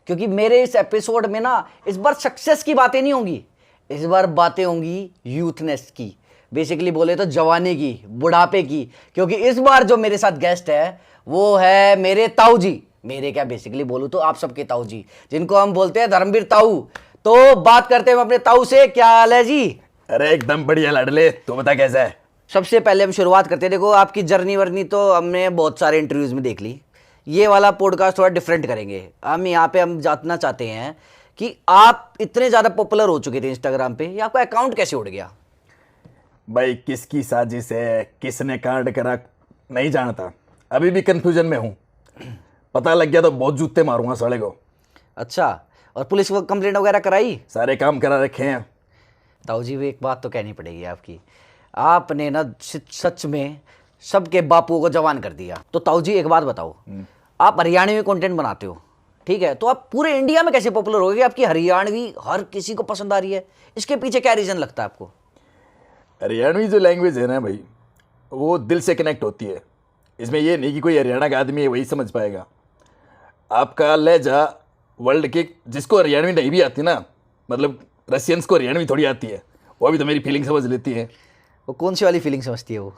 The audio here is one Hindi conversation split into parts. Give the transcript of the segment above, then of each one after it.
क्योंकि मेरे इस एपिसोड में ना इस बार सक्सेस की बातें नहीं होंगी, इस बार बातें होंगी यूथनेस की, बेसिकली बोले तो जवानी की, बुढ़ापे की। क्योंकि इस बार जो मेरे साथ गेस्ट है वो है मेरे ताऊ जी, मेरे क्या बेसिकली बोलूं तो आप सबके ताऊ जी, जिनको हम बोलते हैं धर्मवीर ताऊ। तो बात करते हैं अपने ताऊ से। क्या हाल है जी? अरे एकदम बढ़िया लाडले, तू बता कैसा है? सबसे पहले हम शुरुआत करते हैं। देखो आपकी जर्नी वर्नी तो हमने बहुत सारे इंटरव्यूज में देख ली, ये वाला पॉडकास्ट थोड़ा डिफरेंट करेंगे हम। यहाँ पे हम जानना चाहते हैं कि आप इतने ज़्यादा पॉपुलर हो चुके थे इंस्टाग्राम पे, ये आपका अकाउंट कैसे उड़ गया? भाई किसकी साजिश है, किसने कांड करा नहीं जानता, अभी भी कंफ्यूजन में हूँ। पता लग गया तो बहुत जूते मारूंगा साले को। अच्छा, और पुलिस को कंप्लेंट वगैरह कराई? सारे काम करा रखे हैं। ताऊ जी एक बात तो कहनी पड़ेगी आपकी, आपने ना सच में सबके बापुओं को जवान कर दिया। तो ताऊ जी एक बात बताओ, आप हरियाणवी कंटेंट बनाते हो, ठीक है, तो आप पूरे इंडिया में कैसे पॉपुलर हो गए? आपकी हरियाणवी हर किसी को पसंद आ रही है, इसके पीछे क्या रीजन लगता है आपको? हरियाणवी जो लैंग्वेज है ना भाई, वो दिल से कनेक्ट होती है। इसमें ये नहीं कि कोई हरियाणा का आदमी है वही समझ पाएगा। आपका लहजा वर्ल्ड के जिसको हरियाणवी नहीं भी आती ना, मतलब रशियंस को हरियाणवी थोड़ी आती है, वो अभी तो मेरी फीलिंग समझ लेती है। वो कौन सी वाली फीलिंग समझती है वो?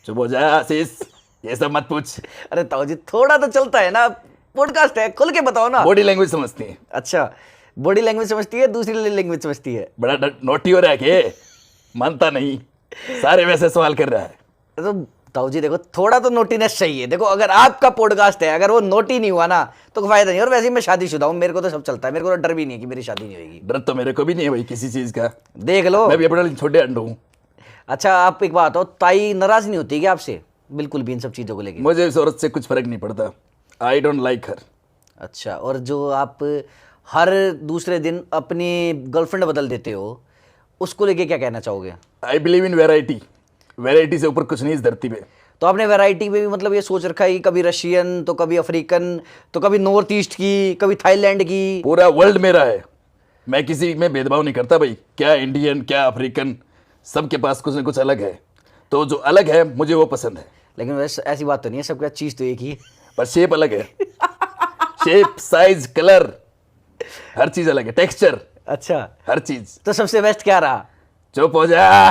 चुप हो जा आशीष, ये सब मत पूछ। अरे ताऊ जी थोड़ा तो चलता है ना, पॉडकास्ट है, खुल के बताओ ना। बॉडी लैंग्वेज समझती है। अच्छा, बॉडी लैंग्वेज समझती है, दूसरी लैंग्वेज समझती है? बड़ा नोटी हो रहा है कि मानता नहीं, सारे वैसे सवाल कर रहा है। तो ताऊ जी देखो थोड़ा तो नोटीनेस चाहिए। देखो अगर आपका पॉडकास्ट है, अगर वो नोटी नहीं हुआ ना तो कोई फायदा नहीं। और वैसे ही मैं शादीशुदा हूँ, मेरे को तो सब चलता है, मेरे को तो डर भी नहीं है कि मेरी शादी नहीं होगी। डर तो मेरे को भी नहीं है भाई किसी चीज का, देख लो। मैं भी अपना छोटे अंडू हूँ। अच्छा आप एक बात हो, ताई नाराज नहीं होती क्या आपसे बिल्कुल भी इन सब चीज़ों को लेके? मुझे इस औरत से कुछ फर्क नहीं पड़ता, आई डोंट लाइक हर। अच्छा, और जो आप हर दूसरे दिन अपनी गर्लफ्रेंड बदल देते हो, उसको लेके क्या कहना चाहोगे? I believe in variety, variety से ऊपर कुछ नहीं इस धरती पे। तो आपने वैरायटी में भी मतलब ये सोच रखा है कि कभी रशियन तो कभी अफ्रीकन तो कभी नॉर्थ ईस्ट की, कभी थाईलैंड की? पूरा वर्ल्ड मेरा है, मैं किसी में भेदभाव नहीं करता भाई, क्या इंडियन क्या अफ्रीकन, सबके पास कुछ न कुछ अलग है, तो जो अलग है मुझे वो पसंद है। लेकिन वैसे ऐसी बात तो नहीं है, सबका चीज़ तो एक ही है। पर शेप अलग है। शेप, साइज, कलर, हर चीज अलग है, टेक्सचर, अच्छा, हर चीज। तो सबसे बेस्ट क्या रहा? चुप हो जा।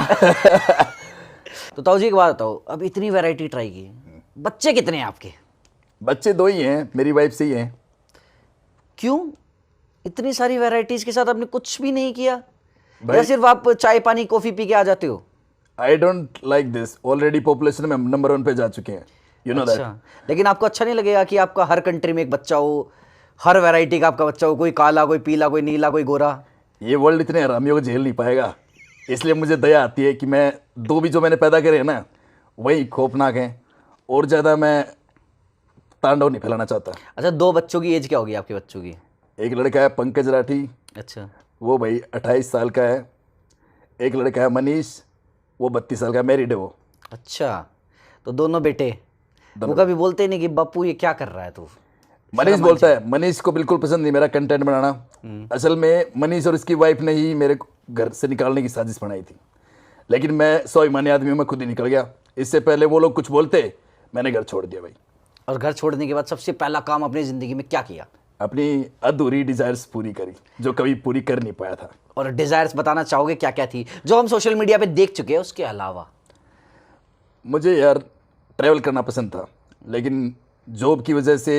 तो ताऊ जी एक बात बताओ, अब इतनी वैरायटी ट्राई की, बच्चे कितने हैं आपके? बच्चे 2 ही हैं, मेरी वाइफ से ही हैं। क्यों इतनी सारी वैरायटीज के साथ आपने कुछ भी नहीं किया, भाई- या सिर्फ आप चाय पानी कॉफी पी के आ जाते हो? आई don't like this, already population में हम नंबर 1 पे जा चुके हैं, यू नो दैट। अच्छा, लेकिन आपको अच्छा नहीं लगेगा कि आपका हर कंट्री में एक बच्चा हो, हर वैरायटी का आपका बच्चा हो, कोई काला, कोई पीला, कोई नीला, कोई गोरा? ये वर्ल्ड इतने हरामियों को झेल नहीं पाएगा, इसलिए मुझे दया आती है कि मैं 2 भी जो मैंने पैदा करे हैं ना वही खौफनाक हैं, और ज़्यादा मैं तांडव नहीं फैलाना चाहता। अच्छा, 2 बच्चों की एज क्या होगी आपके बच्चों की? एक लड़का है पंकज राठी, अच्छा, वो भाई 28 साल का है। एक लड़का है मनीष, वो 32 साल का, मैरिड है वो। अच्छा, तो दोनों बेटे वो कभी बोलते नहीं कि बापू ये क्या कर रहा है तू? मनीष बोलता है, मनीष को बिल्कुल पसंद नहीं मेरा कंटेंट बनाना। असल में मनीष और उसकी वाइफ ने ही मेरे घर से निकालने की साजिश बनाई थी, लेकिन मैं स्वाभिमानी आदमी हूं, मैं खुद ही निकल गया। इससे पहले वो लोग कुछ बोलते, मैंने घर छोड़ दिया भाई। और घर छोड़ने के बाद सबसे पहला काम अपनी ज़िंदगी में क्या किया? अपनी अधूरी डिजायर्स पूरी करी, जो कभी पूरी कर नहीं पाया था। और डिज़ायर्स बताना चाहोगे क्या क्या थी जो हम सोशल मीडिया पे देख चुके हैं उसके अलावा? मुझे यार ट्रैवल करना पसंद था, लेकिन जॉब की वजह से,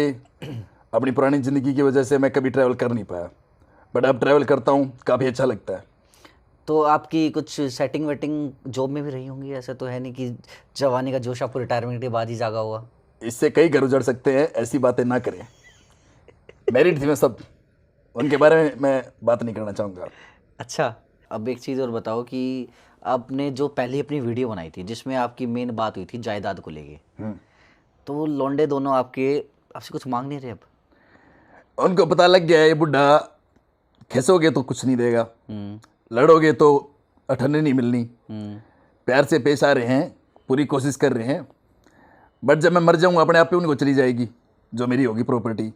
अपनी पुरानी ज़िंदगी की वजह से मैं कभी ट्रैवल कर नहीं पाया, बट अब ट्रैवल करता हूँ, काफ़ी अच्छा लगता है। तो आपकी कुछ सेटिंग वेटिंग जॉब में भी रही होंगी, ऐसा तो है नहीं कि जवानी का जोश आपको रिटायरमेंट के बाद ही जागा हुआ? इससे कई घर उजड़ सकते हैं, ऐसी बातें ना करें। मैरिड थी मैं सब, उनके बारे में मैं बात नहीं करना चाहूँगा। अच्छा, अब एक चीज़ और बताओ कि आपने जो पहले अपनी वीडियो बनाई थी जिसमें आपकी मेन बात हुई थी जायदाद को लेके, तो वो लौंडे दोनों आपसे कुछ मांग नहीं रहे अब? उनको पता लग गया है ये बुढ़ा, खिसोगे तो कुछ नहीं देगा, लड़ोगे तो अठन्नी नहीं मिलनी। प्यार से पेश आ रहे हैं, पूरी कोशिश कर रहे हैं, बट जब मैं मर जाऊंगा अपने आप पे उनको चली जाएगी जो मेरी होगी प्रॉपर्टी,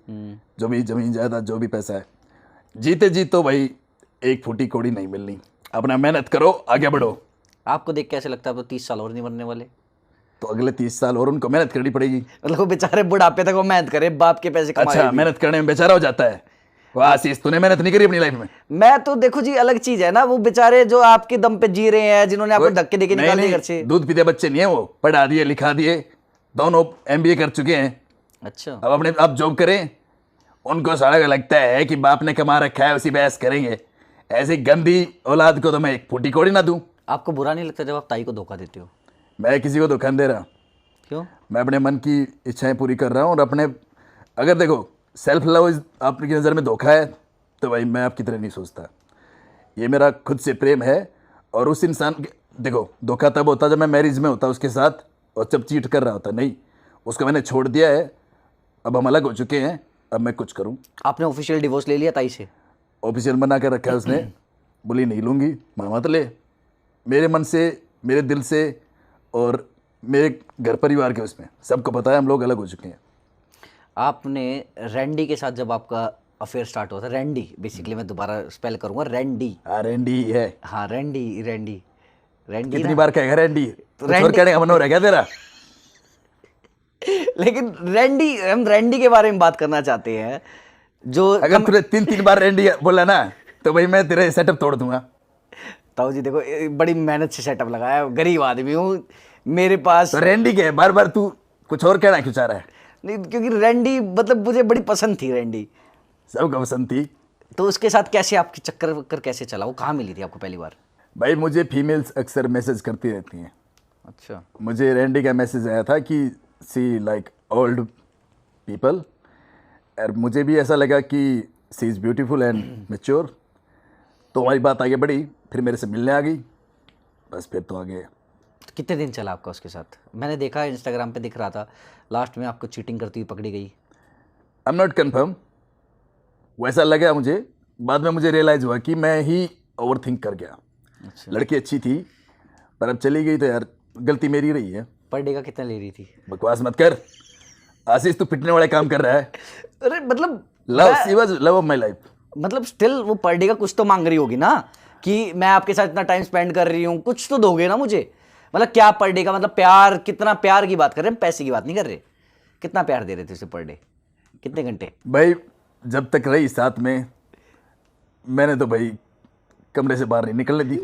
जो भी जमीन जायदाद, जो भी पैसा है। जीते जी तो भाई एक फूटी कौड़ी नहीं मिलनी। अपना मेहनत करो, आगे बढ़ो। आपको देख कैसे लगता है आप तो 30 साल और नहीं मरने वाले? तो अगले 30 साल और उनको मेहनत करनी पड़ेगी। मतलब वो बेचारे बुढ़ापे तक वो मेहनत करे, बाप के पैसे कमाए अच्छा, भी। मेहनत करने में बेचारा हो जाता है। वाह आशीष, तूने मेहनत नहीं करी अपनी लाइफ में? मैं तो देखो जी, अलग चीज है ना, वो बेचारे जो आपके दम पे जी रहे हैं, जिन्होंने आपको धक्के देके निकाल दिए घर से। दूध पीते बच्चे नहीं है वो, पढ़ा दिए लिखा दिए, दोनों MBA कर चुके हैं। अच्छा, अब अपने आप जॉब करें, उनको सारा लगता है कि बाप ने कमा रखा है उसी बहस करेंगे। ऐसी गंदी औलाद को तो मैं एक फूटी कौड़ी ना दूं। आपको बुरा नहीं लगता जब आप ताई को धोखा देते हो? मैं किसी को धोखा नहीं दे रहा, क्यों? मैं अपने मन की इच्छाएं पूरी कर रहा हूँ। और अपने, अगर देखो सेल्फ लव आपकी नज़र में धोखा है तो भाई मैं आपकी तरह नहीं सोचता। ये मेरा खुद से प्रेम है। और उस इंसान के, देखो धोखा तब होता जब मैं मैरिज में होता उसके साथ और जब चीट कर रहा होता, नहीं, उसको मैंने छोड़ दिया है, अब हम अलग हो चुके हैं, अब मैं कुछ करूँ। आपने ऑफिशियल डिवोर्स ले लिया ताई से? ऑफिशियल बना कर रखा है उसने, बोली नहीं लूँगी, मैं मत ले। मेरे मन से, मेरे दिल से और मेरे घर परिवार के उसमें सबको पता है हम लोग अलग हो चुके हैं। आपने रैंडी के साथ जब आपका अफेयर स्टार्ट हुआ था, रैंडी बेसिकली, मैं दोबारा स्पेल करूंगा, रैंडी। रैंडी है। हाँ रैंडी, रैंडी, रैंडी कितनी ना? बार कहेगा रैंडी? रैंडी- और कहने का मन हो रहा है क्या तेरा? लेकिन रैंडी, हम रैंडी के बारे में बात करना चाहते हैं जो अगर तूने 3 बार रैंडी बोला ना तो भाई मैं तेरा सेटअप तोड़ दूंगा। ताऊ जी देखो, बड़ी मेहनत से सेटअप लगाया, गरीब आदमी हूँ, मेरे पास तो रैंडी क्या है? बार बार तू कुछ और कहना क्यों चाह रहा है? नहीं, क्योंकि रैंडी मतलब मुझे बड़ी पसंद थी रैंडी। सबको पसंद थी। तो उसके साथ कैसे आपकी चक्कर वक्कर कैसे चला? वो कहाँ मिली थी आपको पहली बार? भाई मुझे फीमेल्स अक्सर मैसेज करती रहती हैं। अच्छा, मुझे रैंडी का मैसेज आया था कि सी लाइक ओल्ड पीपल, और मुझे भी ऐसा लगा कि सी इज़ ब्यूटीफुल एंड मेच्योर। तो हमारी बात आगे बढ़ी, फिर मेरे से मिलने आ गई, बस फिर तो आगे। तो कितने दिन चला आपका उसके साथ? मैंने देखा इंस्टाग्राम पे दिख रहा था, लास्ट में आपको चीटिंग करती हुई पकड़ी गई। आई एम नॉट कन्फर्म, वैसा लगा मुझे। बाद में मुझे रियलाइज़ हुआ कि मैं ही ओवर थिंक कर गया। अच्छा, लड़की अच्छी थी पर अब चली गई तो यार गलती मेरी रही है। पर डे का कितना ले रही थी? बकवास मत कर आशीष, तू पिटने वाले काम कर रहा है। अरे मतलब love, she was love of my life. मतलब स्टिल वो पर डे का कुछ तो मांग रही होगी ना, कि मैं आपके साथ इतना टाइम स्पेंड कर रही हूँ, कुछ तो दोगे ना मुझे। मतलब क्या पर डे का मतलब? प्यार, कितना प्यार की बात कर रहे हैं, पैसे की बात नहीं कर रहे। कितना प्यार दे रहे थे उसे पर डे? कितने घंटे? भाई जब तक रही साथ में, मैंने तो भाई कमरे से बाहर नहीं निकलने दी।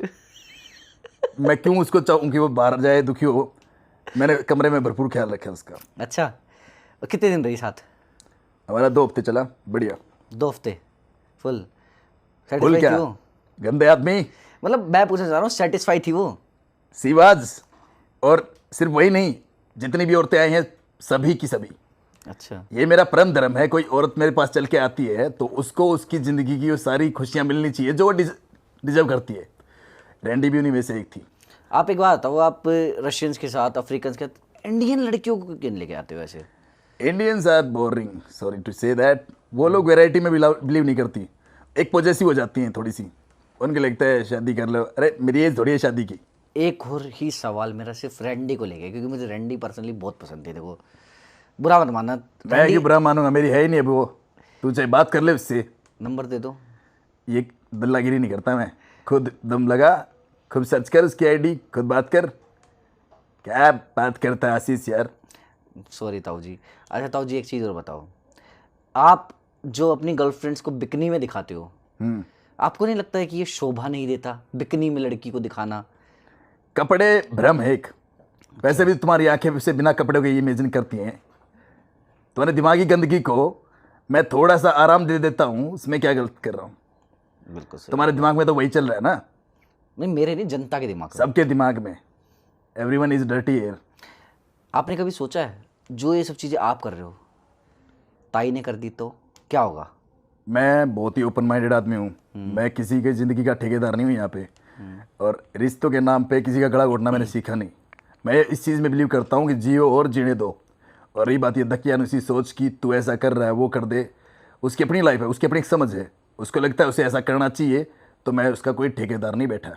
मैं क्यों उसको चाहूँ कि वो बाहर जाए, दुखी हो? मैंने कमरे में भरपूर ख्याल रखा उसका। अच्छा, और कितने दिन रही साथ? हमारा 2 हफ्ते चला, बढ़िया। 2 हफ्ते फुल फुल सेटिस्फाई क्या, थी वो? गंदे आदमी। मतलब मैं पूछना चाह रहा हूँ, सेटिस्फाई थी वो? सीवाज। और सिर्फ वही नहीं, जितनी भी औरतें आई हैं सभी की सभी। अच्छा, ये मेरा परम धर्म है, कोई औरत मेरे पास चल के आती है तो उसको उसकी ज़िंदगी की वो सारी खुशियाँ मिलनी चाहिए जो वो डिजर्व करती है। रैंडी भी उन्हीं में से एक थी। आप एक बात बताओ, आप रशियंस के साथ, अफ्रीकन के साथ, इंडियन लड़कियों को क्यों लेके आते हो वैसे? Indians are boring, sorry to say that. वो लोग वैरायटी में बिलीव नहीं करती, एक पॉजेसिव हो जाती हैं थोड़ी सी। उनको लगता है शादी कर लो, अरे मेरी एज थोड़ी है शादी की। एक और ही सवाल मेरा सिर्फ रैंडी को लेके, क्योंकि मुझे रैंडी पर्सनली बहुत पसंद थी। देखो, बुरा मत मानना, मैं क्यों बुरा मानूंगा, मेरी है ही नहीं अब वो। तू चाहे बात कर ले उससे। नंबर दे दो। ये दल्लागिरी नहीं करता मैं, खुद दम लगा, खुद सर्च कर उसकी आईडी, खुद बात कर। क्या बात करता है आशीष यार। सॉरी ताऊ जी। अच्छा ताऊ जी, एक चीज़ और बताओ, आप जो अपनी गर्लफ्रेंड्स को बिकनी में दिखाते हो, आपको नहीं लगता है कि ये शोभा नहीं देता बिकनी में लड़की को दिखाना? कपड़े भ्रम है एक, वैसे भी तुम्हारी आंखें से बिना कपड़ों के इमेजिन करती हैं। तुम्हारे दिमागी गंदगी को मैं थोड़ा सा आराम दे देता हूँ, उसमें क्या गलत कर रहा हूँ? बिल्कुल सही। तुम्हारे दिमाग में तो वही चल रहा है ना। नहीं, मेरे नहीं, जनता के दिमाग में। सबके दिमाग में एवरीवन इज डर्टी एयर। आपने कभी सोचा है, जो ये सब चीज़ें आप कर रहे हो, ताई ने कर दी तो क्या होगा? मैं बहुत ही ओपन माइंडेड आदमी हूँ। मैं किसी की ज़िंदगी का ठेकेदार नहीं हूँ यहाँ पे। और रिश्तों के नाम पे किसी का गला घोटना मैंने सीखा नहीं। मैं इस चीज़ में बिलीव करता हूँ कि जियो और जीने दो। और रही बात ये दकियानुसी सोच की तू ऐसा कर रहा है वो कर दे, उसकी अपनी लाइफ है, उसकी अपनी एक समझ है, उसको लगता है उसे ऐसा करना चाहिए, तो मैं उसका कोई ठेकेदार नहीं बैठा।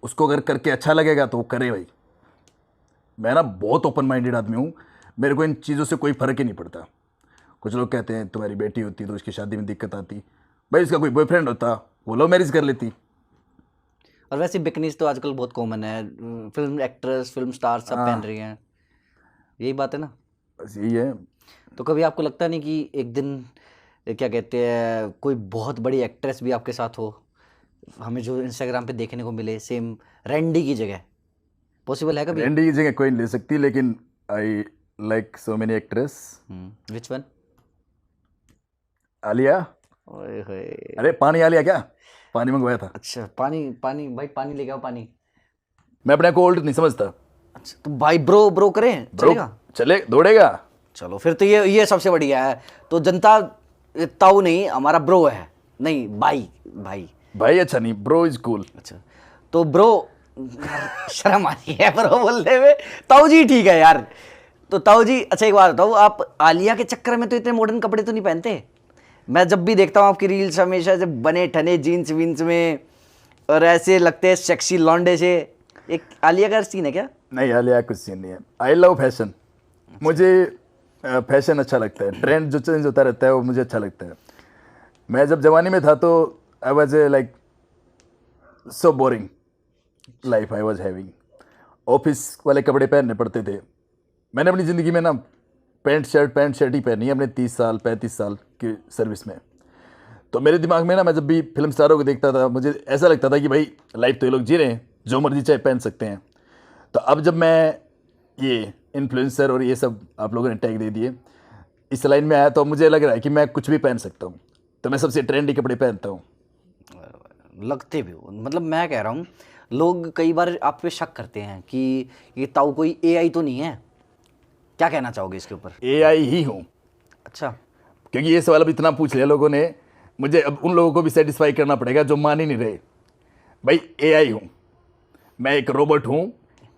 उसको अगर करके अच्छा लगेगा तो वो करे भाई। मैं ना बहुत ओपन माइंडेड आदमी हूँ, मेरे को इन चीज़ों से कोई फ़र्क ही नहीं पड़ता। कुछ लोग कहते हैं तुम्हारी बेटी होती तो उसकी शादी में दिक्कत आती, भाई उसका कोई बॉयफ्रेंड होता वो लव मैरिज कर लेती। और वैसे बिकनीज तो आजकल बहुत कॉमन है, फिल्म एक्ट्रेस, फिल्म स्टार सब पहन रही हैं, यही बात है ना? बस यही है। तो कभी आपको लगता नहीं कि एक दिन ये क्या कहते हैं, कोई बहुत बड़ी एक्ट्रेस भी आपके साथ हो, हमें जो इंस्टाग्राम पे देखने को मिले, सेम रैंडी की जगह, पॉसिबल है कभी? रैंडी की जगह कोई नहीं ले सकती, लेकिन I like so many actress. Which one? Alia. ओए होए। अरे पानी आलिया क्या, पानी मंगवाया था। अच्छा, पानी पानी भाई, पानी लेके आओ पानी। मैं अपने को ओल्ड नहीं समझता। अच्छा, तो भाई ब्रो ब्रो करें, ब्रो चलेगा? चले, दौड़ेगा। चलो फिर तो ये सबसे बढ़िया है। तो जनता ताऊ नहीं, हमारा ब्रो है, नहीं भाई भाई। भाई अच्छा नहीं, ब्रो इज कूल। अच्छा, तो ब्रो शर्म आ रही है ब्रो बोलने में। ताऊ जी ठीक है यार। तो ताऊ जी, अच्छा एक बात बताओ, आप आलिया के चक्कर में तो इतने मॉडर्न कपड़े तो नहीं पहनते? मैं जब भी देखता हूँ आपकी रील्स, हमेशा से बने ठने जीन्स वीन्स में और ऐसे लगते हैं सेक्सी लौंडे से। एक आलिया का सीन है क्या? नहीं, आलिया कुछ सीन नहीं है। I love fashion. मुझे फैशन अच्छा लगता है, ट्रेंड जो चेंज होता रहता है वो मुझे अच्छा लगता है। मैं जब जवानी में था तो I was like so boring life I was having. Office वाले कपड़े पहनने पड़ते थे। मैंने अपनी ज़िंदगी में ना पैंट शर्ट ही पहनी है अपने 30 साल 35 साल की सर्विस में। तो मेरे दिमाग में ना, मैं जब भी फिल्म स्टारों को देखता था, मुझे ऐसा लगता था कि भाई लाइफ तो ये लोग जी रहे हैं, जो मर्जी चाहे पहन सकते हैं। तो अब जब मैं ये इन्फ्लुएंसर और ये सब आप लोगों ने टैग दे दिए, इस लाइन में आया, तो मुझे लग रहा है कि मैं कुछ भी पहन सकता हूँ। तो मैं सबसे ट्रेंडी कपड़े पहनता हूँ। लगते भी हो, मतलब मैं कह रहा हूँ, लोग कई बार आप पे शक करते हैं कि ये ताऊ कोई एआई तो नहीं है। क्या कहना चाहोगे इसके ऊपर? एआई ही हूँ। अच्छा, क्योंकि ये सवाल अब इतना पूछ लिया लोगों ने, मुझे अब उन लोगों को भी सेटिस्फाई करना पड़ेगा जो मान ही नहीं रहे। भाई एआई हूँ, मैं एक रोबोट हूँ,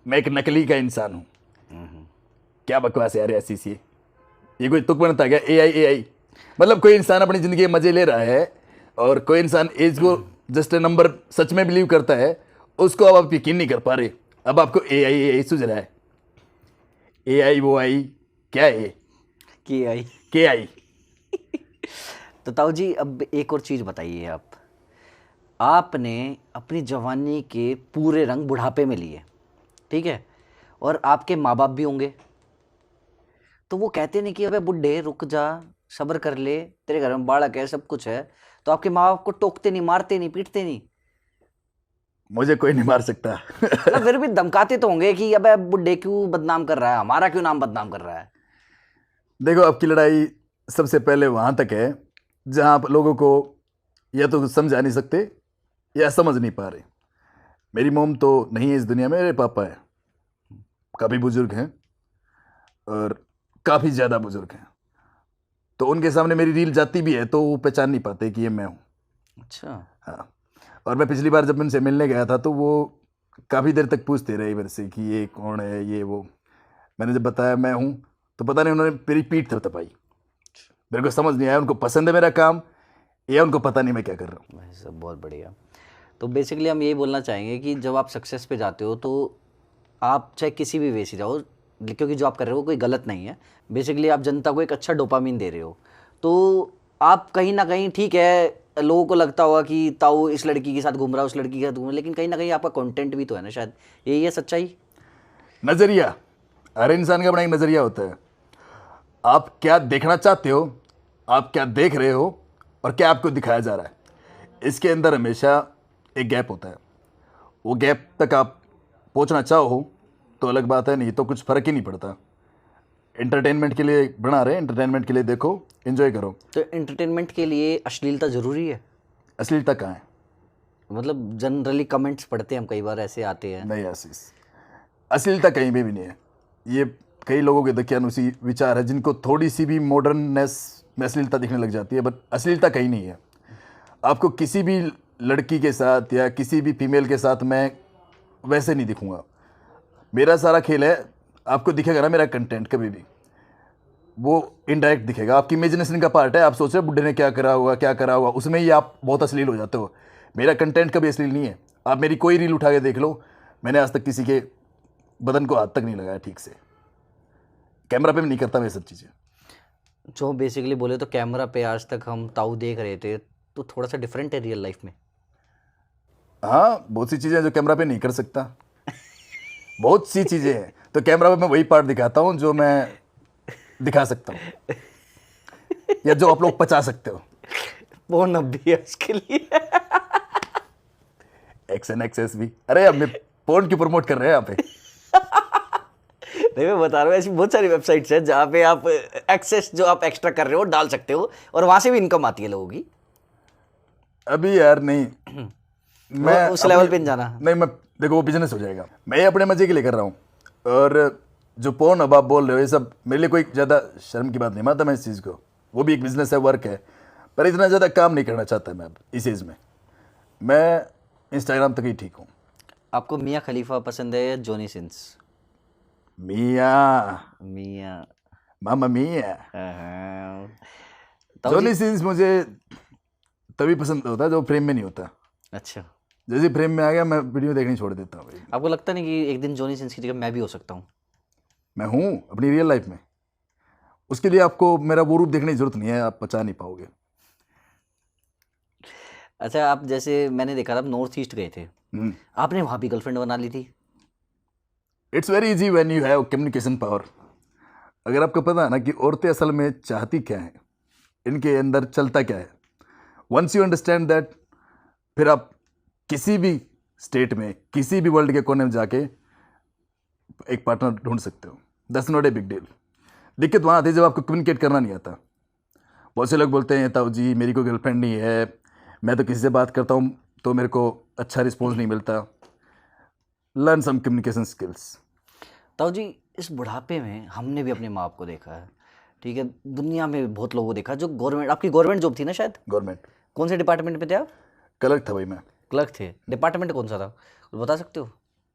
मैं एक नकली का इंसान हूँ। क्या बकवास है यार ऐसी सी, ये कोई तुक बनता क्या? एआई मतलब कोई इंसान अपनी ज़िंदगी में मज़े ले रहा है और कोई इंसान एज को जस्ट ए नंबर सच में बिलीव करता है, उसको अब आप यकीन नहीं कर पा रहे। अब आपको एआई सूझ रहा है। एआई वो आई क्या है? कि एआई के आई। तो ताऊ जी, अब एक और चीज़ बताइए। आपने अपनी जवानी के पूरे रंग बुढ़ापे में लिए, ठीक है, और आपके माँ बाप भी होंगे, तो वो कहते नहीं कि अबे बुड्ढे रुक जा, सब्र कर ले, तेरे घर में बालक है, सब कुछ है, तो आपके माँ बाप को टोकते नहीं, मारते नहीं, पीटते नहीं? मुझे कोई नहीं मार सकता। मतलब फिर भी धमकाते तो होंगे कि अबे बुड्ढे क्यों बदनाम कर रहा है, हमारा क्यों नाम बदनाम कर रहा है? देखो, आपकी लड़ाई सबसे पहले वहाँ तक है जहाँ आप लोगों को या तो समझा नहीं सकते या समझ नहीं पा रहे। मेरी मोम तो नहीं है इस दुनिया में, मेरे पापा हैं, काफ़ी बुजुर्ग हैं और काफ़ी ज़्यादा बुजुर्ग हैं। तो उनके सामने मेरी रील जाती भी है तो वो पहचान नहीं पाते कि ये मैं हूँ। अच्छा। हाँ, और मैं पिछली बार जब उनसे मिलने गया था तो वो काफ़ी देर तक पूछते रहे मेरे से कि ये कौन है, ये वो। मैंने जब बताया मैं हूँ तो पता नहीं उन्होंने मेरी पीठ थपथपाई। मेरे को समझ नहीं आया उनको पसंद है मेरा काम या उनको पता नहीं मैं क्या कर रहा हूँ। भाई साहब बहुत बढ़िया। तो बेसिकली हम यही बोलना चाहेंगे कि जब आप सक्सेस पे जाते हो तो आप चाहे किसी भी वे से जाओ, क्योंकि जो आप कर रहे हो कोई गलत नहीं है। बेसिकली आप जनता को एक अच्छा डोपामिन दे रहे हो, तो आप कहीं ना कहीं, ठीक है, लोगों को लगता होगा कि ताऊ इस लड़की के साथ घूम रहा है, उस लड़की के साथ घूम रहा है, लेकिन कहीं ना कहीं आपका कंटेंट भी तो है ना, शायद यही है सच्चाई। नज़रिया, हर इंसान का अपना एक नज़रिया होता है। आप क्या देखना चाहते हो, आप क्या देख रहे हो और क्या आपको दिखाया जा रहा है, इसके अंदर हमेशा एक गैप होता है। वो गैप तक आप पहुंचना चाहो तो अलग बात है, नहीं तो कुछ फ़र्क ही नहीं पड़ता। एंटरटेनमेंट के लिए बना रहे, एंटरटेनमेंट के लिए देखो, एंजॉय करो। तो एंटरटेनमेंट के लिए अश्लीलता ज़रूरी है? अश्लीलता कहाँ है? मतलब जनरली कमेंट्स पढ़ते हैं हम, कई बार ऐसे आते हैं। नहीं आशीष, अश्लीलता कहीं भी नहीं है। ये कई लोगों के दकियानुसी विचार है जिनको थोड़ी सी भी मॉडर्ननेस में अश्लीलता दिखने लग जाती है, बट अश्लीलता कहीं नहीं है। आपको किसी भी लड़की के साथ या किसी भी फीमेल के साथ मैं वैसे नहीं दिखूंगा। मेरा सारा खेल है, आपको दिखेगा ना मेरा कंटेंट, कभी भी वो इनडायरेक्ट दिखेगा। आपकी इमेजिनेशन का पार्ट है। आप सोच रहे हो बुड्ढे ने क्या करा होगा, क्या करा होगा, उसमें ही आप बहुत अश्लील हो जाते हो। मेरा कंटेंट कभी अश्लील नहीं है। आप मेरी कोई रील उठा के देख लो, मैंने आज तक किसी के बदन को हाथ तक नहीं लगाया ठीक से। कैमरा पे भी नहीं करता मैं सब चीज़ें। जो बेसिकली बोले तो कैमरा पे आज तक हम ताऊ देख रहे थे, तो थोड़ा सा डिफरेंट है रियल लाइफ में। हाँ, बहुत सी चीज़ें जो कैमरा पे नहीं कर सकता। बहुत सी चीज़ें हैं, तो कैमरा पे मैं वही पार्ट दिखाता हूँ जो मैं दिखा सकता हूँ। या जो आप लोग पचा सकते हो? फोन अब भी है उसके लिए। एक्सन एक्सेस भी। अरे अब मैं पोर्न की प्रमोट कर रहे हैं यहाँ पे। नहीं, मैं बता रहा हूँ ऐसी बहुत सारी वेबसाइट्स हैं जहाँ पे आप एक्सेस जो आप एक्स्ट्रा कर रहे हो डाल सकते हो और वहां से भी इनकम आती है लोगों की। अभी यार नहीं, मैं उस लेवल पे नहीं जाना। नहीं, मैं देखो वो बिजनेस हो जाएगा। मैं ये अपने मजे के लिए कर रहा हूँ। और जो पोर्न अब आप बोल रहे हो ये सब मेरे लिए कोई ज़्यादा शर्म की बात नहीं मानता मैं इस चीज़ को। वो भी एक बिजनेस है, वर्क है, पर इतना ज़्यादा काम नहीं करना चाहता मैं अब इस एज में। मैं इंस्टाग्राम तक ही ठीक हूँ। आपको मियाँ खलीफा पसंद है या जॉनी सिंस? मियाँ, मियाँ। मामा मियाँ। हाँ। जॉनी सिंस मुझे तभी पसंद होता है जो प्रेम में नहीं होता। अच्छा, जैसे प्रेम में आ गया मैं वीडियो देखनी छोड़ देता हूँ भाई। आपको लगता नहीं कि एक दिन जॉनी सिंस की जगह मैं भी हो सकता हूँ? मैं हूँ अपनी रियल लाइफ में। उसके लिए आपको मेरा वो रूप देखने की जरूरत नहीं है, आप पचा नहीं पाओगे। अच्छा, आप जैसे मैंने देखा था आप नॉर्थ ईस्ट गए थे, आपने वहाँ भी गर्लफ्रेंड बना ली थी? It's very easy when you have communication power. अगर आपको पता है ना कि औरतें असल में चाहती क्या है, इनके अंदर चलता क्या है, वंस यू अंडरस्टैंड दैट, फिर आप किसी भी स्टेट में किसी भी वर्ल्ड के कोने में जाके एक पार्टनर ढूंढ सकते हो। That's not a big deal. दिक्कत वहाँ आती है जब आपको कम्युनिकेट करना नहीं आता। बहुत से लोग बोलते हैं ताऊ जी मेरी कोई गर्लफ्रेंड नहीं है, मैं तो किसी से बात करता हूँ तो मेरे को अच्छा रिस्पॉन्स नहीं मिलता। Learn some communication skills. ताऊ जी, इस बुढ़ापे में हमने भी अपने माँ बाप को देखा है, ठीक है, दुनिया में बहुत लोगों को देखा जो गवर्नमेंट, आपकी गवर्नमेंट जॉब थी ना शायद? गवर्नमेंट। कौन से डिपार्टमेंट में थे आप? क्लर्क था भाई मैं। क्लर्क थे। डिपार्टमेंट कौन सा था, कुछ बता सकते हो?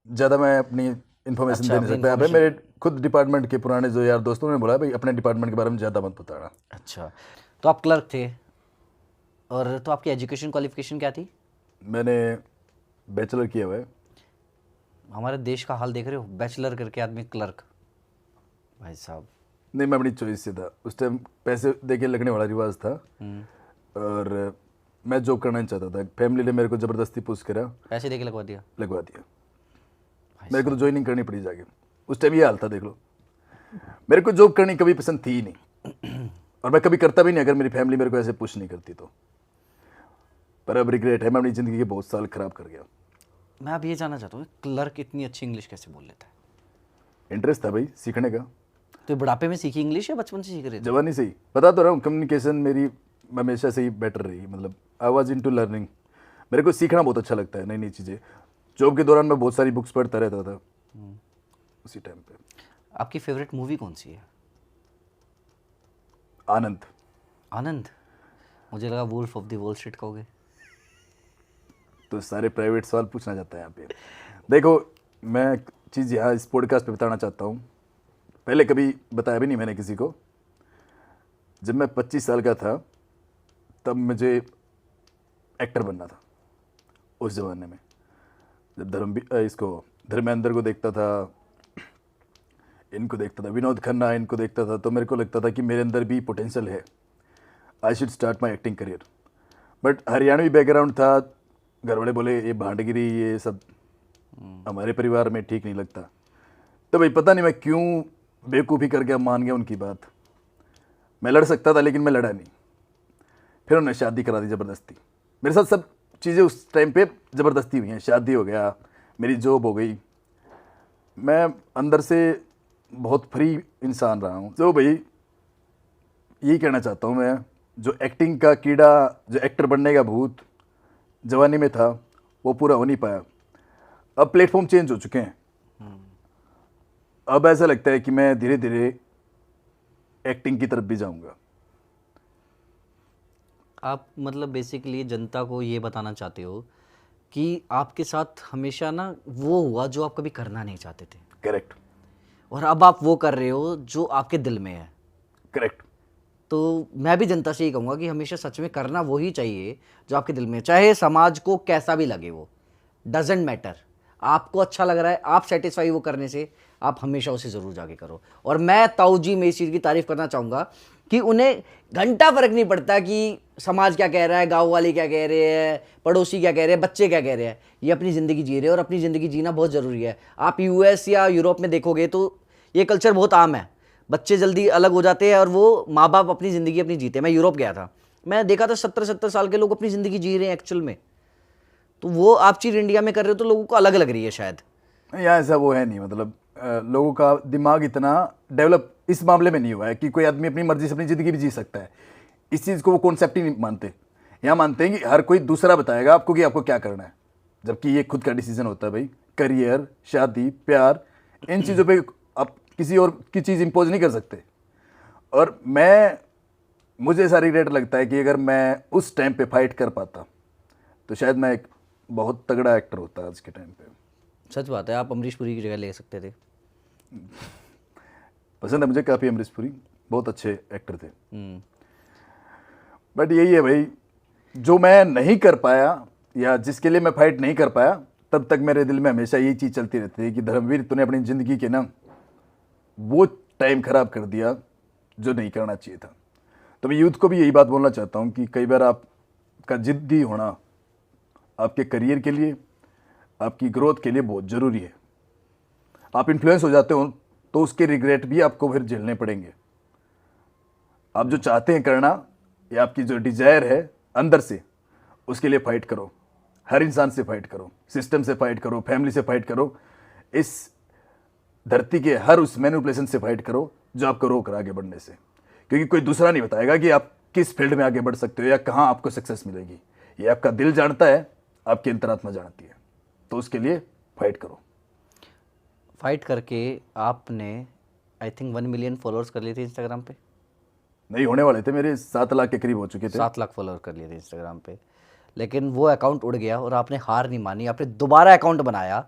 ज़्यादा मैं अपनी इन्फॉर्मेशन अच्छा, दे नहीं अपनी सकता यहाँ पे। मेरे खुद डिपार्टमेंट के पुराने जो यार दोस्तों ने बोला भाई अपने डिपार्टमेंट के बारे में ज़्यादा मत बताना। अच्छा, तो आप क्लर्क थे, और तो आपकी एजुकेशन क्वालिफिकेशन क्या थी? मैंने बैचलर किया हुआ है। हमारे देश का हाल देख रहे हो, बैचलर करके आदमी क्लर्क, भाई साहब। नहीं, मैं अपनी चॉइस से था। उस टाइम पैसे दे के लगने वाला रिवाज था और मैं जॉब करना नहीं चाहता था। फैमिली ने मेरे को ज़बरदस्ती पुश करा, पैसे दे के लगवा दिया? लगवा दिया। मेरे को तो ज्वाइनिंग करनी पड़ी जाके। उस टाइम ये हाल था, देख लो। मेरे को जॉब करनी कभी पसंद थी ही नहीं और मैं कभी करता भी नहीं अगर मेरी फैमिली मेरे को ऐसे पुश नहीं करती तो। पर अब रिग्रेट है, मैं अपनी ज़िंदगी के बहुत साल ख़राब कर गया। मैं अब ये जानना चाहता हूँ क्लर्क इतनी अच्छी इंग्लिश कैसे बोल लेता है? इंटरेस्ट था भाई सीखने का। तो ये बुढ़ापे में सीखी इंग्लिश या बचपन से सीख रहे थे? जवानी से ही बता तो रहा हूँ, कम्युनिकेशन मेरी हमेशा से ही बेटर रही। मतलब I was into learning. मेरे को सीखना बहुत अच्छा लगता है, नई नई चीज़ें। जॉब के दौरान मैं बहुत सारी बुक्स पढ़ता रहता था उसी टाइम पे। आपकी फेवरेट मूवी कौन सी है? आनंद। आनंद? मुझे लगा wolf of the wall street कहोगे। तो सारे प्राइवेट सवाल पूछना चाहता है यहाँ पे। देखो, मैं एक चीज़ यहाँ इस पॉडकास्ट पे बताना चाहता हूँ, पहले कभी बताया भी नहीं मैंने किसी को। जब मैं 25 साल का था तब मुझे एक्टर बनना था। उस ज़माने में जब धर्मेंद्र को देखता था, इनको देखता था, विनोद खन्ना, इनको देखता था, तो मेरे को लगता था कि मेरे अंदर भी पोटेंशियल है, I should start my acting career. But Haryanvi background था, घर वाले बोले ये भांडगिरी ये सब हमारे परिवार में ठीक नहीं लगता। तो भाई पता नहीं मैं क्यों बेवकूफ़ी करके मान गया उनकी बात। मैं लड़ सकता था लेकिन मैं लड़ा नहीं। फिर उन्होंने शादी करा दी ज़बरदस्ती। मेरे साथ सब चीज़ें उस टाइम पे ज़बरदस्ती हुई हैं। शादी हो गया, मेरी जॉब हो गई, मैं अंदर से बहुत फ्री इंसान रहा हूँ। तो भाई यही कहना चाहता हूँ मैं, जो एक्टिंग का कीड़ा, जो एक्टर बनने का भूत जवानी में था वो पूरा हो नहीं पाया। अब प्लेटफॉर्म चेंज हो चुके हैं। अब ऐसा लगता है कि मैं धीरे धीरे एक्टिंग की तरफ भी जाऊंगा। आप मतलब बेसिकली जनता को ये बताना चाहते हो कि आपके साथ हमेशा ना वो हुआ जो आप कभी करना नहीं चाहते थे, करेक्ट। और अब आप वो कर रहे हो जो आपके दिल में है। करेक्ट। तो मैं भी जनता से ये कहूँगा कि हमेशा सच में करना वही चाहिए जो आपके दिल में है, चाहे समाज को कैसा भी लगे, वो डजेंट मैटर। आपको अच्छा लग रहा है, आप सेटिस्फाई वो करने से, आप हमेशा उसे ज़रूर जाके करो। और मैं ताऊ जी में इस चीज़ की तारीफ़ करना चाहूँगा कि उन्हें घंटा फ़र्क नहीं पड़ता कि समाज क्या कह रहा है, गाँव वाले क्या कह रहे हैं, पड़ोसी क्या कह रहे हैं, बच्चे क्या कह रहे हैं। ये अपनी ज़िंदगी जी रहे हैं और अपनी ज़िंदगी जीना बहुत ज़रूरी है। आप यूएस या यूरोप में देखोगे तो ये कल्चर बहुत आम है। बच्चे जल्दी अलग हो जाते हैं और वो माँ बाप अपनी ज़िंदगी अपनी जीते। मैं यूरोप गया था, मैं देखा था 70-70 साल के लोग अपनी ज़िंदगी जी रहे हैं एक्चुअल में। तो वो आप चीज़ इंडिया में कर रहे हो तो लोगों को अलग लग रही है शायद। यहाँ ऐसा वो है नहीं, मतलब लोगों का दिमाग इतना डेवलप इस मामले में नहीं हुआ है कि कोई आदमी अपनी मर्जी से अपनी ज़िंदगी भी जी सकता है। इस चीज़ को वो कॉन्सेप्ट ही नहीं मानते। यहाँ मानते हैं कि हर कोई दूसरा बताएगा आपको कि आपको क्या करना है, जबकि ये खुद का डिसीजन होता है भाई। करियर, शादी, प्यार, इन चीज़ों पे आप किसी और की चीज़ इम्पोज नहीं कर सकते। और मुझे ऐसा रिग्रेट लगता है कि अगर मैं उस टाइम पे फाइट कर पाता तो शायद मैं एक बहुत तगड़ा एक्टर होता आज के टाइम पे। सच बात है, आप अमरीश पुरी की जगह ले सकते थे। पसंद है मुझे काफ़ी अमरीश पुरी, बहुत अच्छे एक्टर थे। बट यही है भाई, जो मैं नहीं कर पाया या जिसके लिए मैं फाइट नहीं कर पाया, तब तक मेरे दिल में हमेशा यही चीज़ चलती रहती है कि धर्मवीर तूने अपनी ज़िंदगी के ना वो टाइम ख़राब कर दिया जो नहीं करना चाहिए था। तो मैं यूथ को भी यही बात बोलना चाहता हूँ कि कई बार आपका जिद्दी होना आपके करियर के लिए, आपकी ग्रोथ के लिए बहुत ज़रूरी है। आप इन्फ्लुएंस हो जाते हो तो उसके रिग्रेट भी आपको फिर झेलने पड़ेंगे। आप जो चाहते हैं करना या आपकी जो डिज़ायर है अंदर से, उसके लिए फाइट करो। हर इंसान से फाइट करो, सिस्टम से फाइट करो, फैमिली से फाइट करो, इस धरती के हर उस मैनिपुलेशन से फाइट करो जो आपको रोक रहा है आगे बढ़ने से। क्योंकि कोई दूसरा नहीं बताएगा कि आप किस फील्ड में आगे बढ़ सकते हो या कहाँ आपको सक्सेस मिलेगी। ये आपका दिल जानता है, आपकी अंतरात्मा जानती है। तो उसके लिए फाइट करो। फाइट करके आपने आई थिंक 1 मिलियन फॉलोअर्स कर लिए थे इंस्टाग्राम पे। नहीं होने वाले थे, मेरे 7 लाख के करीब हो चुके थे। 7 लाख फॉलोअर कर लिए थे इंस्टाग्राम पे, लेकिन वो अकाउंट उड़ गया और आपने हार नहीं मानी, आपने दोबारा अकाउंट बनाया।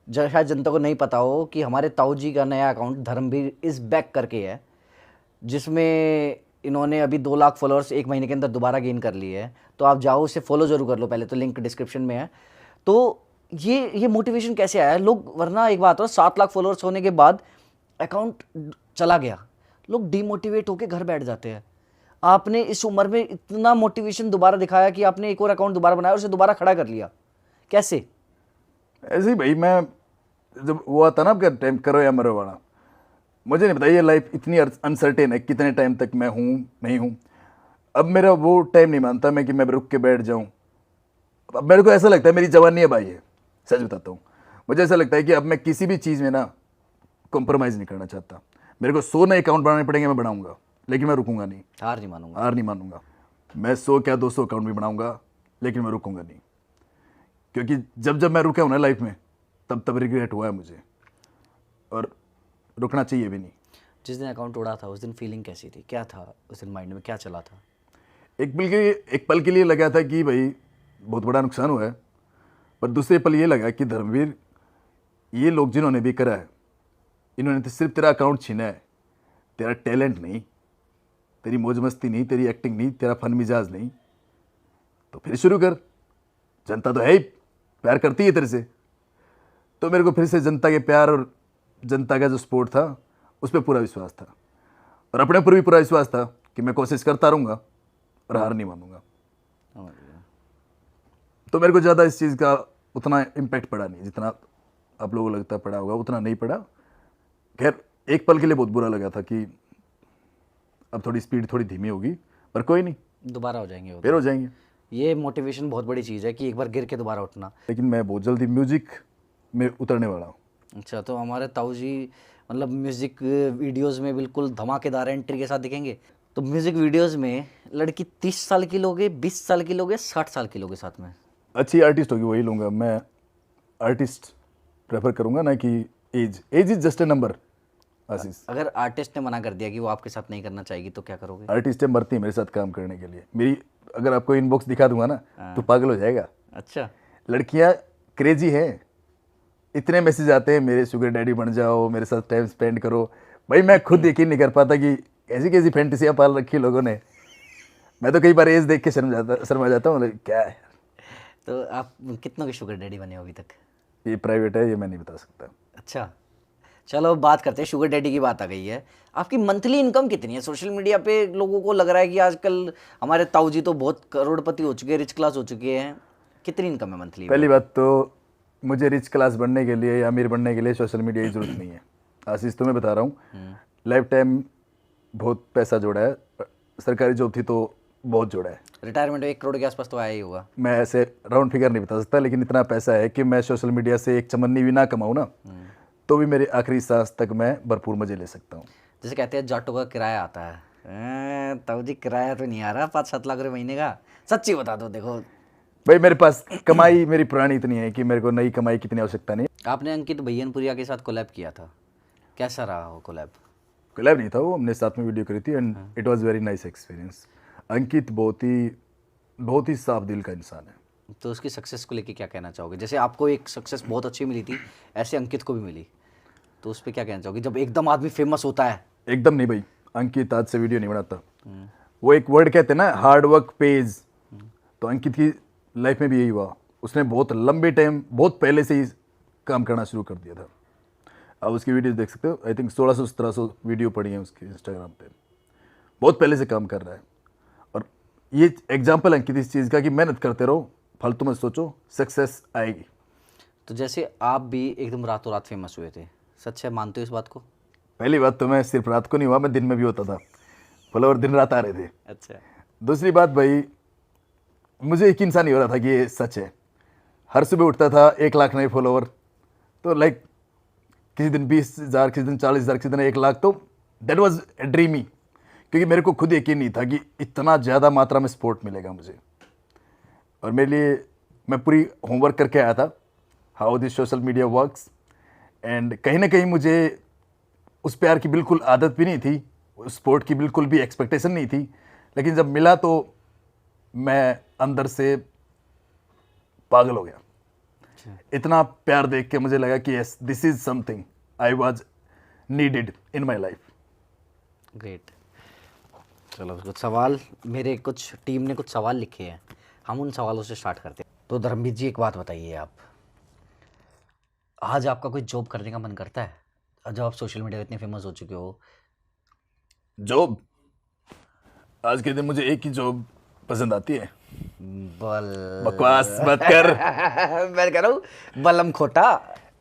शायद जनता को नहीं पता हो कि हमारे ताऊ जी का नया अकाउंट धर्मवीर इज बैक करके है, जिसमें इन्होंने अभी 2 लाख फॉलोअर्स 1 महीने के अंदर दोबारा गेन कर लिए हैं। तो आप जाओ, उसे फॉलो जरूर कर लो पहले तो, लिंक डिस्क्रिप्शन में है। तो ये मोटिवेशन कैसे आया लोग, वरना एक बात हो 7 लाख फॉलोअर्स होने के बाद अकाउंट चला गया, लोग डीमोटिवेट होकर घर बैठ जाते हैं। आपने इस उम्र में इतना मोटिवेशन दोबारा दिखाया कि आपने एक और अकाउंट दोबारा बनाया और उसे दोबारा खड़ा कर लिया, कैसे? ऐसे ही भाई, मैं जब वो आता ना आपका टाइम करो या मरो वाला, मुझे नहीं पता ये लाइफ इतनी अनसर्टेन है कितने टाइम तक मैं हूँ नहीं हूँ। अब मेरा वो टाइम नहीं मानता मैं कि मैं रुक के बैठ जाऊँ। अब मेरे को ऐसा लगता है मेरी जवानी अब आई है, सच बताता हूँ। मुझे ऐसा लगता है कि अब मैं किसी भी चीज़ में ना कॉम्प्रोमाइज़ नहीं करना चाहता। मेरे को 100 नए अकाउंट बनाने पड़ेंगे, मैं बनाऊंगा, लेकिन मैं रुकूंगा नहीं, हार नहीं मानूंगा। हार नहीं मानूंगा। मैं 100 क्या 200 अकाउंट भी बनाऊंगा, लेकिन मैं रुकूंगा नहीं। क्योंकि जब जब मैं रुका हूँ ना लाइफ में, तब तब रिग्रेट हुआ है मुझे, और रुकना चाहिए भी नहीं। जिस दिन अकाउंट उड़ा था उस दिन फीलिंग कैसी थी, क्या था उस दिन माइंड में, क्या चला था? एक पल के लिए लगा था कि भाई बहुत बड़ा नुकसान हुआ है, पर दूसरे पल ये लगा कि धर्मवीर, ये लोग जिन्होंने भी करा है, इन्होंने तो सिर्फ तेरा अकाउंट छीना है, तेरा टैलेंट नहीं, तेरी मौज मस्ती नहीं, तेरी एक्टिंग नहीं, तेरा फन मिजाज नहीं। तो फिर शुरू कर, जनता तो है ही, प्यार करती है तेरे से। तो मेरे को फिर से जनता के प्यार और जनता का जो सपोर्ट था उस पर पूरा विश्वास था, और अपने ऊपर भी पूरा विश्वास था कि मैं कोशिश करता रहूँगा और हार नहीं मानूंगा। तो मेरे को ज़्यादा इस चीज़ का उतना इम्पैक्ट पड़ा नहीं, जितना आप लोगों को लगता पड़ा होगा उतना नहीं पड़ा। खैर एक पल के लिए बहुत बुरा लगा था कि अब थोड़ी स्पीड थोड़ी धीमी होगी, पर कोई नहीं, दोबारा हो जाएंगे वो फिर हो जाएंगे। ये मोटिवेशन बहुत बड़ी चीज़ है कि एक बार गिर के दोबारा उठना। लेकिन मैं बहुत जल्दी म्यूजिक में उतरने वाला हूँ। अच्छा, तो हमारे ताऊ जी मतलब म्यूज़िक वीडियोस में बिल्कुल धमाकेदार एंट्री के साथ दिखेंगे। तो म्यूज़िक वीडियोस में लड़की 30 साल की लोगे, 20 साल की लोगे, 60 साल की लोगे साथ में? अच्छी आर्टिस्ट होगी वही लूँगा मैं, आर्टिस्ट प्रेफर करूँगा ना कि age is just a number. Ashish, अगर आर्टिस्ट ने मना कर दिया कि वो आपके साथ नहीं करना चाहेगी तो क्या करोगे? आर्टिस्टें मरती है मेरे साथ काम करने के लिए। मेरी अगर आपको इनबॉक्स दिखा दूंगा ना तो पागल हो जाएगा। अच्छा, लड़कियां क्रेजी हैं, इतने मैसेज आते हैं मेरे शुगर डैडी बन जाओ, मेरे साथ टाइम स्पेंड करो। भाई मैं खुद यकीन नहीं कर पाता कि ऐसी कैसी फैंटेसियाँ पाल रखी लोगों ने। मैं तो कई बार एज देख के शर्मा जाता हूँ, क्या है। तो आप कितनों के शुगर डैडी बने हो अभी तक? ये प्राइवेट है, ये मैं नहीं बता सकता। अच्छा, चलो अब बात करते हैं, शुगर डैडी की बात आ गई है। आपकी मंथली इनकम कितनी है? सोशल मीडिया पे लोगों को लग रहा है कि आजकल हमारे ताऊ जी तो बहुत करोड़पति हो चुके हैं, रिच क्लास हो चुके हैं। कितनी इनकम है मंथली? पहली बात तो मुझे रिच क्लास बनने के लिए या अमीर बनने के लिए सोशल मीडिया की जरूरत नहीं है। आशीष तुम्हें बता रहा हूँ, लाइफ टाइम बहुत पैसा जोड़ा है, सरकारी जॉब थी तो बहुत जोड़ा है। रिटायरमेंट में 1 करोड़ के आसपास तो आया ही होगा। मैं ऐसे राउंड फिगर नहीं बता सकता, लेकिन इतना पैसा है कि मैं सोशल मीडिया से एक चमन्नी भी ना कमाऊँ ना, तो भी मेरे आखिरी सांस तक मैं भरपूर मजे ले सकता हूँ। जैसे कहते हैं जाटों का किराया आता है, तब जी किराया तो नहीं आ रहा 5-7 लाख रुपए महीने का। सच्ची बता दो, देखो भाई मेरे पास कमाई मेरी पुरानी इतनी है कि मेरे को नई कमाई की इतनी आवश्यकता नहीं। आपने अंकित भैयनपुरिया के साथ कोलैब किया था, कैसा रहा वो कोलैब? कोलैब नहीं था वो, हमने साथ में वीडियो करी थी and it was very nice experience. Ankit बहुत ही साफ दिल का इंसान है। तो उसकी सक्सेस को लेके क्या कहना चाहोगे? जैसे आपको एक सक्सेस बहुत अच्छी मिली थी, ऐसे अंकित को भी मिली, तो उस पर क्या कहना चाहोगे जब एकदम आदमी फेमस होता है? एकदम नहीं भाई, अंकित आज से वीडियो नहीं बनाता। वो एक वर्ड कहते हैं ना, हार्ड वर्क पेज, तो अंकित की लाइफ में भी यही हुआ। उसने बहुत लंबे टाइम, बहुत पहले से ही काम करना शुरू कर दिया था। आप उसकी वीडियोस देख सकते हो, आई थिंक 1600-1700 वीडियो पड़ी हैं उसके इंस्टाग्राम पे। बहुत पहले से काम कर रहा है, और ये एग्जाम्पल अंकित इस चीज़ का कि मेहनत करते रहो, फालतू मत सोचो, सक्सेस आएगी। तो जैसे आप भी एकदम रातों रात फेमस हुए थे, सच है, मानते हो इस बात को? पहली बात तो मैं सिर्फ रात को नहीं हुआ, मैं दिन में भी होता था, फॉलोअर दिन रात आ रहे थे। अच्छा। दूसरी बात भाई, मुझे यकीन सा नहीं हो रहा था कि ये सच है। हर सुबह उठता था 1 लाख नए फॉलोअर, तो लाइक किसी दिन 20,000, किसी दिन 40,000, किसी दिन 1 लाख, तो दैट वाज ए ड्रीमी। क्योंकि मेरे को खुद यकीन नहीं था कि इतना ज़्यादा मात्रा में सपोर्ट मिलेगा मुझे। और मेरे लिए, मैं पूरी होमवर्क करके आया था how this social media works, and कहीं ना कहीं मुझे उस प्यार की बिल्कुल आदत भी नहीं थी, उस सपोर्ट की बिल्कुल भी एक्सपेक्टेशन नहीं थी, लेकिन जब मिला तो मैं अंदर से पागल हो गया। इतना प्यार देख के मुझे लगा कि yes, this is something I was needed in my life. Great. चलो कुछ सवाल, मेरे कुछ टीम ने कुछ सवाल लिखे हैं, हम उन सवालों से स्टार्ट करते हैं। तो धर्मवीर जी एक बात बताइए, आप आज आपका कोई जॉब करने का मन करता है? और जब आप सोशल मीडिया पे इतने फेमस हो चुके हो। जॉब, आज के दिन मुझे एक ही जॉब पसंद आती है। बल बकवास मत कर। मैं कह रहा हूँ बलम खोटा।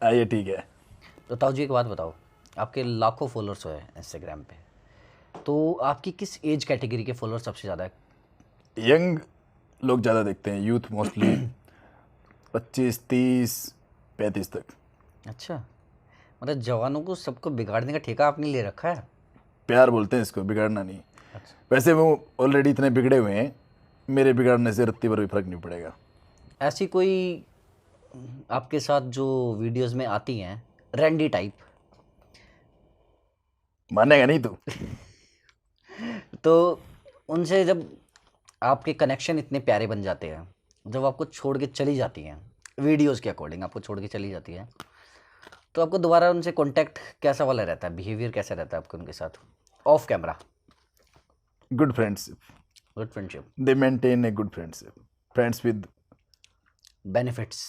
आइए ठीक है। तो ताऊ जी एक बात बताओ, आपके लाखों फॉलोअर्स हैं इंस्टाग्राम पे, तो आपकी किस एज कैटेगरी के फॉलोअर्स सबसे ज़्यादा है? यंग लोग ज़्यादा देखते हैं, यूथ मोस्टली 25, 30, 35 तक। अच्छा, मतलब जवानों को सबको बिगाड़ने का ठेका आपने ले रखा है। प्यार बोलते हैं इसको, बिगाड़ना नहीं। अच्छा। वैसे वो ऑलरेडी इतने बिगड़े हुए हैं, मेरे बिगाड़ने से रत्ती भर भी फर्क नहीं पड़ेगा। ऐसी कोई आपके साथ जो वीडियोस में आती हैं रैंडी टाइप, मानेगा नहीं तू। तो उनसे जब आपके कनेक्शन इतने प्यारे बन जाते हैं, जब आपको छोड़ के चली जाती हैं, वीडियोस के अकॉर्डिंग आपको छोड़ के चली जाती हैं, तो आपको दोबारा उनसे कांटेक्ट कैसा वाला रहता है, बिहेवियर कैसा रहता है आपको उनके साथ of camera? Good friendship, good friendship, they maintain a good friendship, friends with benefits.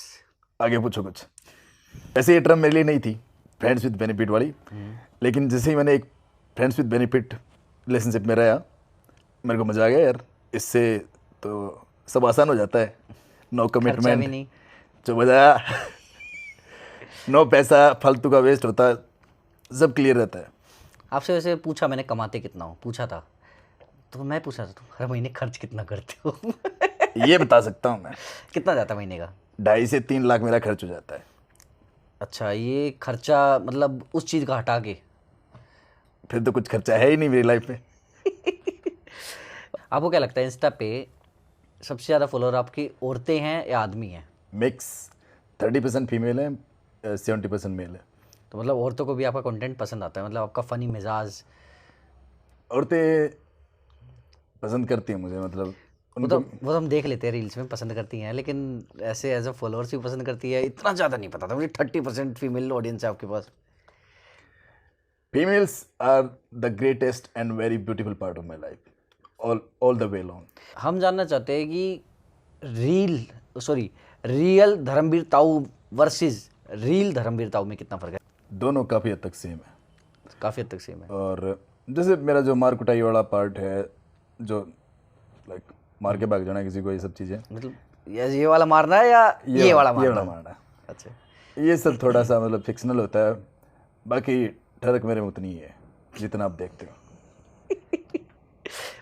आगे पूछो कुछ। ऐसे ये टर्म मेरे लिए नहीं थी, फ्रेंड्स विद बेनिफिट वाली, लेकिन जैसे ही मैंने एक फ्रेंड्स विद बेनिफिट रिलेशनशिप में रहा, मेरे को मजा आ गया यार। इससे तो सब आसान हो जाता है, नो खर्चा भी कमिटमेंट, नहीं। जो मजा, नो पैसा फालतू का वेस्ट होता, सब क्लियर रहता है। आपसे वैसे पूछा मैंने कमाते कितना हो, पूछा था, तो मैं पूछा था तुम हर महीने खर्च कितना करते हो? ये बता सकता हूँ मैं, कितना जाता है महीने का? 2.5 से 3 लाख मेरा खर्च हो जाता है। अच्छा, ये खर्चा मतलब उस चीज़ का हटा के? फिर तो कुछ खर्चा है ही नहीं मेरी लाइफ में। आपको क्या लगता है इंस्टा पे सबसे ज़्यादा फॉलोअर आपकी औरतें हैं या आदमी हैं? मिक्स, 30% फीमेल है, 70% मेल है। तो मतलब औरतों को भी आपका कंटेंट पसंद आता है, मतलब आपका फ़नी मिजाज? औरतें पसंद करती हैं मुझे, मतलब वो तो हम देख लेते हैं रील्स में पसंद करती हैं, लेकिन ऐसे एज अ फॉलोअर्स भी पसंद करती है, इतना ज़्यादा नहीं पता था मुझे। 30% फीमेल ऑडियंस है आपके पास। Females are the greatest and very beautiful part of my life, all the way long. हम जानना चाहते हैं कि रियल धर्मवीर ताऊ वर्सेस रील धर्मवीर ताऊ में कितना फ़र्क है? दोनों काफ़ी हद तक सेम है। काफ़ी हद तक सेम है। और जैसे मेरा जो मार कुटाई वाला पार्ट है, जो लाइक मार के भाग जाना किसी को, ये सब चीज़ें, मतलब ये वाला मारना है या ये वाला मारना? मारना। अच्छा। ये सब थोड़ा सा मतलब फिक्शनल होता है, बाकी ठरक मेरे में उतनी ही है। जितना आप देखते हो।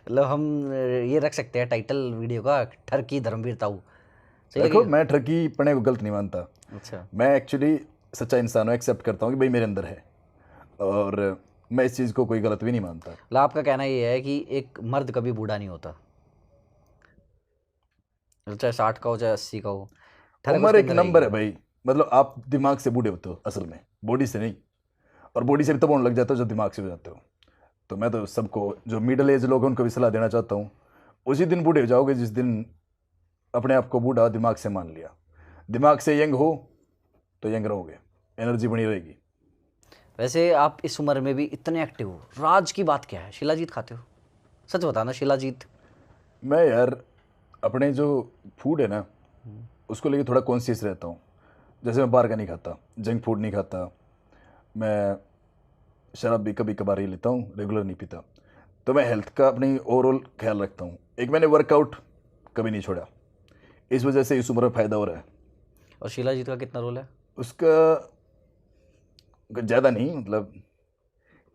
मतलब हम ये रख सकते हैं टाइटल वीडियो का, ठरकी धर्मवीर ताऊ। सही देखो, लगेगा? मैं ठगी पने को गलत नहीं मानता। अच्छा। मैं एक्चुअली सच्चा इंसान हूँ, एक्सेप्ट करता हूँ कि भाई मेरे अंदर है, और मैं इस चीज़ को कोई गलत भी नहीं मानता। मतलब आपका कहना ये है कि एक मर्द कभी बूढ़ा नहीं होता, मतलब चाहे 60 का हो चाहे 80 का हो, ठरक उम्र उसके एक अंदर नंबर रहेगी। है भाई, मतलब आप दिमाग से बूढ़े होते हो असल में, बॉडी से नहीं। और बॉडी से भी तब होने लग जाते हो जब दिमाग से हो जाते हो। तो मैं तो सबको, जो मिडिल एज लोग हैं उनको भी सलाह देना चाहता हूँ, उसी दिन बूढ़े हो जाओगे जिस दिन अपने आप को बूढ़ा दिमाग से मान लिया। दिमाग से यंग हो तो यंग रहोगे, एनर्जी बनी रहेगी। वैसे आप इस उम्र में भी इतने एक्टिव हो, राज की बात क्या है? शिलाजीत खाते हो? सच बताना, शिलाजीत। मैं यार अपने जो फूड है ना उसको लेके थोड़ा कॉन्शियस रहता हूँ। जैसे मैं बाहर का नहीं खाता, जंक फूड नहीं खाता, मैं शराब भी कभी कभार ही लेता हूँ, रेगुलर नहीं पीता। तो मैं हेल्थ का अपनी ओवरऑल ख्याल रखता हूँ। एक मैंने वर्कआउट कभी नहीं छोड़ा, इस वजह से इस उम्र में फ़ायदा हो रहा है। और शिलाजीत का कितना रोल है? उसका ज़्यादा नहीं, मतलब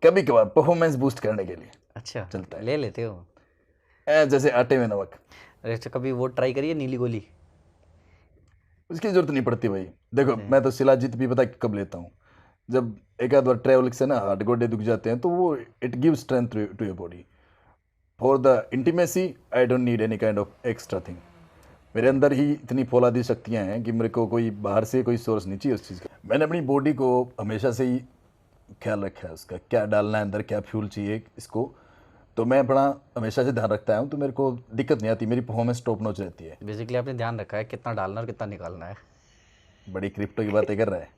कभी कभार परफॉर्मेंस बूस्ट करने के लिए अच्छा, चलता है। ले लेते हो? जैसे आटे में नमक, अरे अच्छा, कभी वो ट्राई करिए, नीली गोली। उसकी जरूरत नहीं पड़ती भाई। देखो, अच्छा। मैं तो शिलाजीत भी पता है कब लेता हूँ, जब एक आध बार ट्रैवल से ना हाथ गोडे दुख जाते हैं, तो वो it give strength to your body. For the intimacy I don't need any kind of extra thing. मेरे अंदर ही इतनी फौलादी शक्तियाँ हैं कि मेरे को कोई बाहर से कोई सोर्स नहीं चाहिए उस चीज़ का। मैंने अपनी बॉडी को हमेशा से ही ख्याल रखा है, उसका क्या डालना है अंदर, क्या फ्यूल चाहिए इसको। तो मैं बड़ा हमेशा से ध्यान रखता हूँ, तो मेरे को दिक्कत नहीं आती, मेरी परफॉर्मेंस टॉप नॉच रहती है। बेसिकली आपने ध्यान रखा है कितना डालना और कितना निकालना है। बड़ी क्रिप्टो की बातें कर रहा है।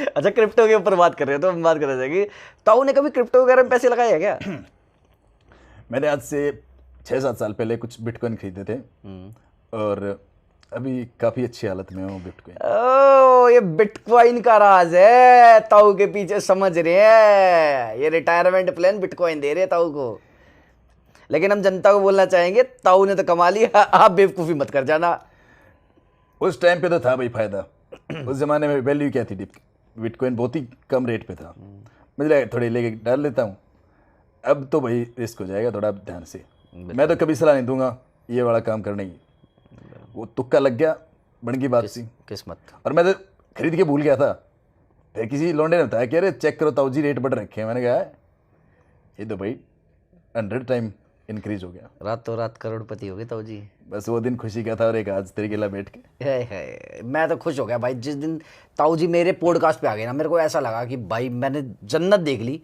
अच्छा, क्रिप्टो के ऊपर बात कर रहे हैं तो हम बात कर रहे थे कि ताऊ ने कभी क्रिप्टो वगैरह में पैसे लगाए हैं क्या? मैंने आज से 6-7 साल पहले कुछ बिटकॉइन खरीदे थे, और अभी काफ़ी अच्छी हालत में हूँ बिटकॉइन। ओ, ये बिटकॉइन का राज है, ताऊ के पीछे समझ रहे हैं, ये रिटायरमेंट प्लान बिटकॉइन दे रहे हैं ताऊ को। लेकिन हम जनता को बोलना चाहेंगे, ताऊ ने तो कमा लिया, आप बेवकूफ़ी मत कर जाना। उस टाइम पे तो था भाई फायदा। उस जमाने में वैल्यू क्या थी, बिटकॉइन बहुत ही कम रेट पे था। मुझे लगा थोड़े लेके डाल लेता हूँ। अब तो भाई रिस्क हो जाएगा, थोड़ा ध्यान से। मैं तो कभी सलाह नहीं दूंगा ये वाला काम करने की। वो तुक्का लग गया, बन गई बात सी। किस्मत। और मैं तो खरीद के भूल गया था, फिर किसी लौंडे ने बताया कि अरे चेक करो ताऊ जी, रेट बढ़ रखे हैं। मैंने कहा ये तो भाई 100 टाइम इंक्रीज हो गया। रातों रात करोड़पति हो गए ताऊ जी। बस वो दिन खुशी का था, और एक आज तेरे गिला बैठ के। है, मैं तो खुश हो गया भाई जिस दिन ताऊ जी मेरे पॉडकास्ट पे आ गए ना। मेरे को ऐसा लगा कि भाई मैंने जन्नत देख ली।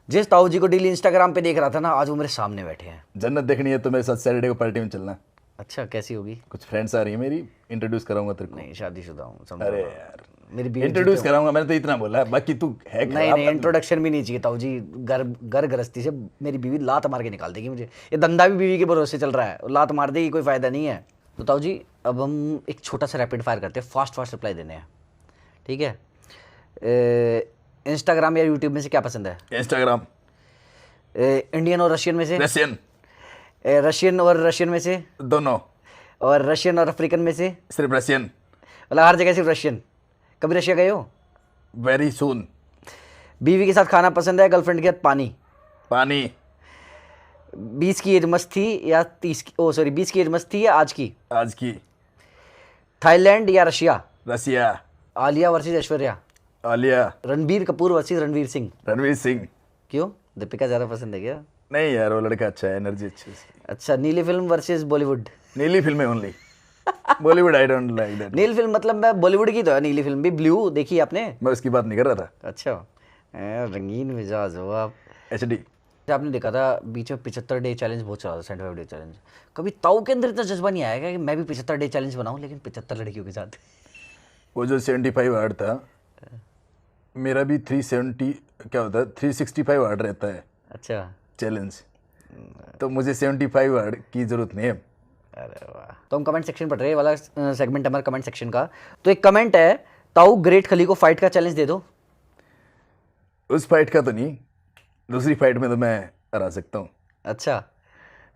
जिस ताऊ जी को डेली इंस्टाग्राम पे देख रहा था ना, आज वो मेरे सामने बैठे हैं। जन्नत देखनी है तो मेरे साथ सैटरडे को पार्टी में चलना। अच्छा, कैसी होगी? कुछ फ्रेंड्स आ रही है मेरी, इंट्रोड्यूस कराऊंगा तेरे को। नहीं, शादीशुदा हूँ, अरे समझो। यार, मेरी बीवी इंट्रोड्यूस कराऊंगा, मैंने तो इतना बोला है, बाकी तू है नहीं खराब। नहीं, इंट्रोडक्शन भी नहीं चाहिए ताऊ जी। घर घर गृहस्थी से मेरी बीवी लात मार के निकाल देगी मुझे। ये धंधा भी बीवी के भरोसे चल रहा है, लात मार देगी, कोई फायदा नहीं है। तो ताऊ जी, अब हम एक छोटा सा रैपिड फायर करते हैं, फास्ट फास्ट रिप्लाई देने हैं, ठीक है? इंस्टाग्राम या यूट्यूब में से क्या पसंद है? इंस्टाग्राम। इंडियन और रशियन में से? रशियन। रशियन और रशियन में से? दोनों। और रशियन और अफ्रीकन में से? सिर्फ रशियन। मतलब हर जगह सिर्फ रशियन। कभी रशिया गए हो? Very soon. बीवी के साथ खाना पसंद है, गर्लफ्रेंड के साथ पानी? पानी। 20 की एज मस्त थी या 30 की, ओ सॉरी 20 की एज मस्त थी या आज की? आज की। थाईलैंड या रशिया? रसिया। आलिया वर्सेस ऐश्वर्या? आलिया। रणबीर कपूर वर्सेस रणवीर सिंह? रणवीर सिंह। क्यों, दीपिका ज़्यादा पसंद है क्या? नहीं यार, वो लड़का अच्छा है, एनर्जी अच्छी है उसकी। अच्छा, नीली फिल्म वर्सेस बॉलीवुड? नीली फिल्में only, Bollywood I don't like that. नील फिल्म मतलब मैं बॉलीवुड की तो है नीली फिल्म भी, ब्लू देखी आपने? मैं उसकी बात नहीं कर रहा था। अच्छा, रंगीन मिजाज हो आप। HD। आपने देखा था बीच में 75 डे चैलेंज बहुत चला था, 75 डे चैलेंज। कभी ताऊ के अंदर इतना जज्बा नहीं आया क्या कि मैं भी 75 डे चैलेंज बनाऊं, लेकिन 75 लड़कियों के साथ? वो जो 75 हार्ड था, मेरा भी 370 क्या होता है, 365 हार्ड रहता है अच्छा। चैलेंज। तो मुझे 75 हार्ड की जरूरत नहीं है। अरे वाह। तो हम कमेंट सेक्शन पढ़ रहे हैं, वाला सेगमेंट हमारा कमेंट सेक्शन का। तो एक कमेंट है, ताऊ ग्रेट खली को फाइट का चैलेंज दे दो। उस फाइट का तो नहीं, दूसरी फाइट में तो मैं हरा सकता हूँ। अच्छा,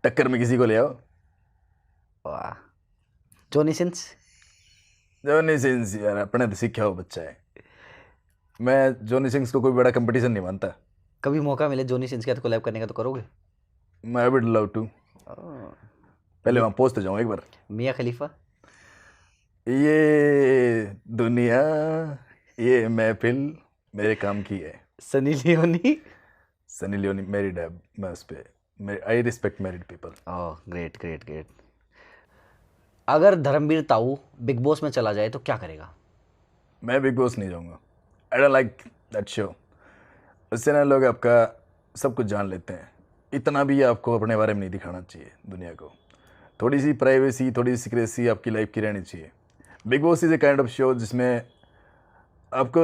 टक्कर में किसी को ले आओ। वाह। Johnny Sins? जॉनी सिंस यार अपने तो सीखा हो बच्चा है। मैं जॉनी सिंस को कोई बड़ा कंपटीशन नहीं मानता। कभी मौका मिले जोनी सिंस के साथ कोलैब करने का तो करोगे? I would love to. पहले वहाँ पहुँच तो जाऊँ एक बार। मियाँ खलीफा? ये दुनिया, ये महफिल मेरे काम की है। Sunny Leone? Sunny Leone married है, मैं उस पर I respect married people. Oh great great great. अगर धर्मवीर ताऊ बिग बॉस में चला जाए तो क्या करेगा? मैं बिग बॉस नहीं जाऊँगा। आई डोंट लाइक दैट शो। उससे ना लोग आपका सब कुछ जान लेते हैं। इतना भी आपको अपने बारे में नहीं दिखाना चाहिए दुनिया को। थोड़ी सी प्राइवेसी, थोड़ी सी सीक्रेसी आपकी लाइफ की रहनी चाहिए। Big boss is a kind of show जिसमें आपको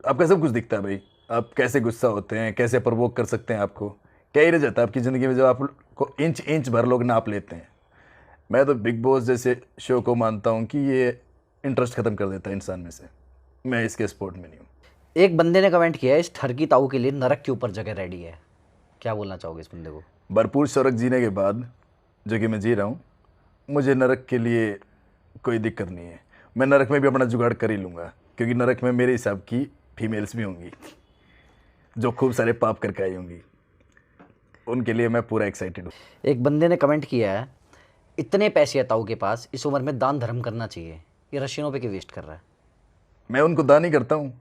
आपका सब कुछ दिखता है भाई। आप कैसे गुस्सा होते हैं, कैसे प्रवोक कर सकते हैं आपको, क्या ही रह जाता है आपकी ज़िंदगी में जब आपको इंच इंच भर लोग नाप लेते हैं। मैं तो बिग बॉस जैसे शो को मानता हूँ कि ये इंटरेस्ट ख़त्म कर देता है इंसान में से। मैं इसके सपोर्ट में नहीं हूँ। एक बंदे ने कमेंट किया है इस ठरकी ताऊ के लिए नरक के ऊपर जगह रेडी है, क्या बोलना चाहोगे इस बंदे को? भरपूर स्वर्ग जीने के बाद जो कि मैं जी रहा हूँ, मुझे नरक के लिए कोई दिक्कत नहीं है। मैं नरक में भी अपना जुगाड़ कर ही लूँगा, क्योंकि नरक में मेरे हिसाब की फीमेल्स भी होंगी जो खूब सारे पाप करके आई होंगी। उनके लिए मैं पूरा एक्साइटेड हूँ। एक बंदे ने कमेंट किया है इतने पैसे है ताऊ के पास, इस उम्र में दान धर्म करना चाहिए, ये रशियनों पे क्यों वेस्ट कर रहा है? मैं उनको दान ही करता हूँ।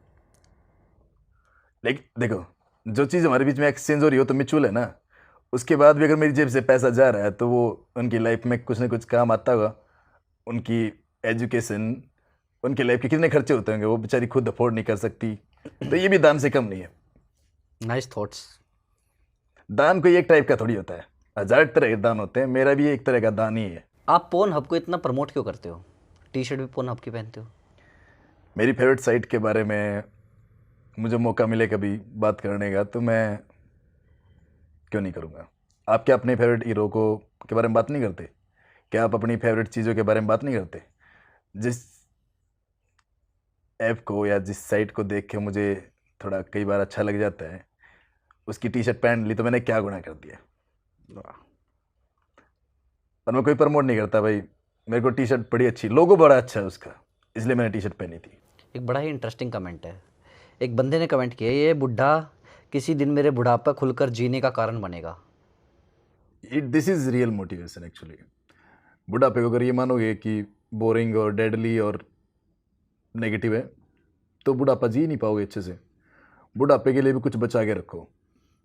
लेकिन देखो, जो चीज़ हमारे बीच में एक्सचेंज हो रही हो तो म्यूचुअल है ना। उसके बाद भी अगर मेरी जेब से पैसा जा रहा है तो वो उनकी लाइफ में कुछ ना कुछ काम आता होगा। उनकी एजुकेशन, उनकी लाइफ के कितने खर्चे होते होंगे, वो बेचारी खुद अफोर्ड नहीं कर सकती, तो ये भी दान से कम नहीं है। Nice thoughts. दान कोई एक टाइप का थोड़ी होता है, 1000 तरह के दान होते हैं। मेरा भी एक तरह का दान ही है। आप पोर्न हब को इतना प्रमोट क्यों करते हो? टी शर्ट भी पोर्न हब की पहनते हो। मेरी फेवरेट साइट के बारे में मुझे मौका मिले कभी बात करने का तो मैं क्यों नहीं करूँगा। आप क्या अपने फेवरेट हीरो को के बारे में बात नहीं करते? क्या आप अपनी फेवरेट चीज़ों के बारे में बात नहीं करते? जिस ऐप को या जिस साइट को देख के मुझे थोड़ा कई बार अच्छा लग जाता है, उसकी टी शर्ट पहन ली तो मैंने क्या गुनाह कर दिया? और मैं कोई प्रमोट नहीं करता भाई। मेरे को टी शर्ट बड़ी अच्छी, लोगो बड़ा अच्छा है उसका, इसलिए मैंने टी शर्ट पहनी थी। एक बड़ा ही इंटरेस्टिंग कमेंट है। एक बंदे ने कमेंट किया ये बुढ़ा किसी दिन मेरे बुढ़ापा खुलकर जीने का कारण बनेगा। This is real motivation actually. बुढ़ापे को अगर ये मानोगे कि बोरिंग और डेडली और नेगेटिव है तो बुढ़ापा जी नहीं पाओगे अच्छे से। बुढ़ापे के लिए भी कुछ बचा के रखो।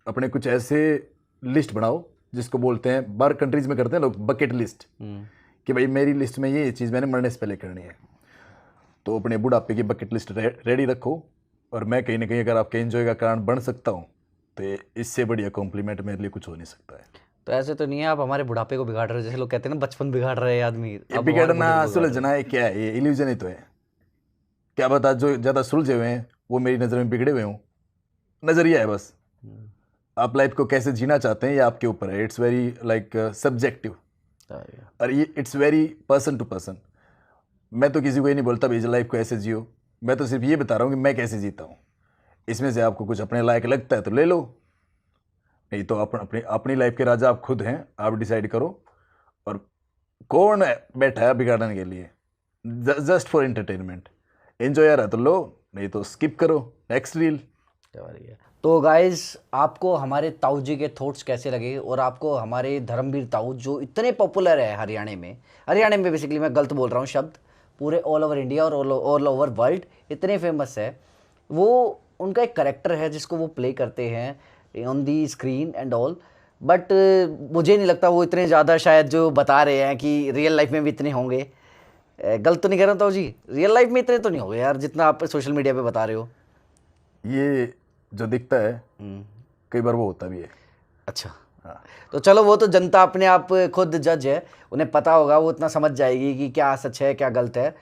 अपने कुछ ऐसे लिस्ट बनाओ जिसको बोलते हैं, बाहर कंट्रीज में करते हैं लोग, बकेट लिस्ट, कि भाई मेरी लिस्ट में ये चीज़ मैंने मरने से पहले करनी है। तो अपने बुढ़ापे की बकेट लिस्ट रेडी रखो। और मैं कहीं ना कहीं अगर आपके एंजॉय का कारण बन सकता हूँ तो इससे बढ़िया कॉम्प्लीमेंट मेरे लिए कुछ हो नहीं सकता है। तो ऐसे तो नहीं है आप हमारे बुढ़ापे को बिगाड़ रहे हो, जैसे लोग कहते हैं ना बचपन बिगाड़ रहे हैं आदमी। ये बिगड़ना सुलझना है क्या है? ये इल्यूजन ही तो है। क्या बता, जो ज़्यादा सुलझे हुए हैं वो मेरी नज़र में बिगड़े हुए हों। नज़रिया है बस। आप लाइफ को कैसे जीना चाहते हैं ये आपके ऊपर है। इट्स वेरी लाइक सब्जेक्टिव, और ये it's very person to person. मैं तो किसी को ये नहीं बोलता भाई लाइफ को ऐसे जियो। मैं तो सिर्फ ये बता रहा हूँ कि मैं कैसे जीता हूँ। इसमें से आपको कुछ अपने लायक लगता है तो ले लो, नहीं तो अपनी लाइफ के राजा आप खुद हैं। आप डिसाइड करो। और कौन बैठा है बिगाड़ने के लिए? Just for entertainment. एंजॉय आ रहा है तो लो, नहीं तो स्किप करो नेक्स्ट रील। तो गाइज आपको हमारे ताऊ जी के थॉट्स कैसे लगे, और आपको हमारे धर्मवीर ताऊ जो इतने पॉपुलर है हरियाणा में बेसिकली, मैं गलत बोल रहा हूँ शब्द, पूरे ऑल ओवर इंडिया और ऑल ओवर वर्ल्ड इतने फेमस है। वो उनका एक करेक्टर है जिसको वो प्ले करते हैं on the screen and all, but मुझे नहीं लगता वो इतने ज़्यादा शायद जो बता रहे हैं कि रियल लाइफ में भी इतने होंगे। गलत तो नहीं कर रहा ताऊ जी? रियल लाइफ में इतने तो नहीं होंगे यार जितना आप सोशल मीडिया पे बता रहे हो। ये जो दिखता है कई बार वो होता भी है। अच्छा हाँ, तो चलो वो तो जनता अपने आप खुद जज है, उन्हें पता होगा, वो इतना समझ जाएगी कि क्या सच है क्या गलत है।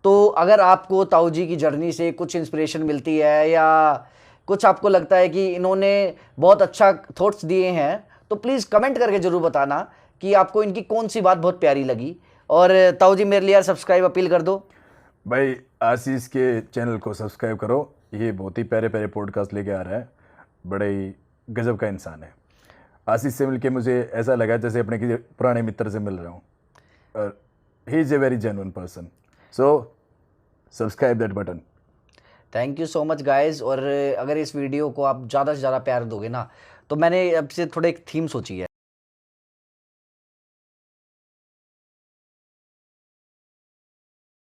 तो अगर आपको ताऊ जी की जर्नी से कुछ इंस्पिरेशन मिलती है या कुछ आपको लगता है कि इन्होंने बहुत अच्छा थॉट्स दिए हैं तो प्लीज़ कमेंट करके ज़रूर बताना कि आपको इनकी कौन सी बात बहुत प्यारी लगी। और ताऊ जी मेरे लिए यार सब्सक्राइब अपील कर दो भाई। आशीष के चैनल को सब्सक्राइब करो। ये बहुत ही प्यारे प्यारे पॉडकास्ट लेके आ रहा है। बड़े ही गजब का इंसान है। आशीष से मिलके मुझे ऐसा लगा जैसे अपने किसी पुराने मित्र से मिल रहा हूँ। और he is a very genuine person. So subscribe that button. Thank you so much guys. और अगर इस वीडियो को आप ज़्यादा से ज़्यादा प्यार दोगे ना, तो मैंने अब से थोड़ा एक थीम सोची है।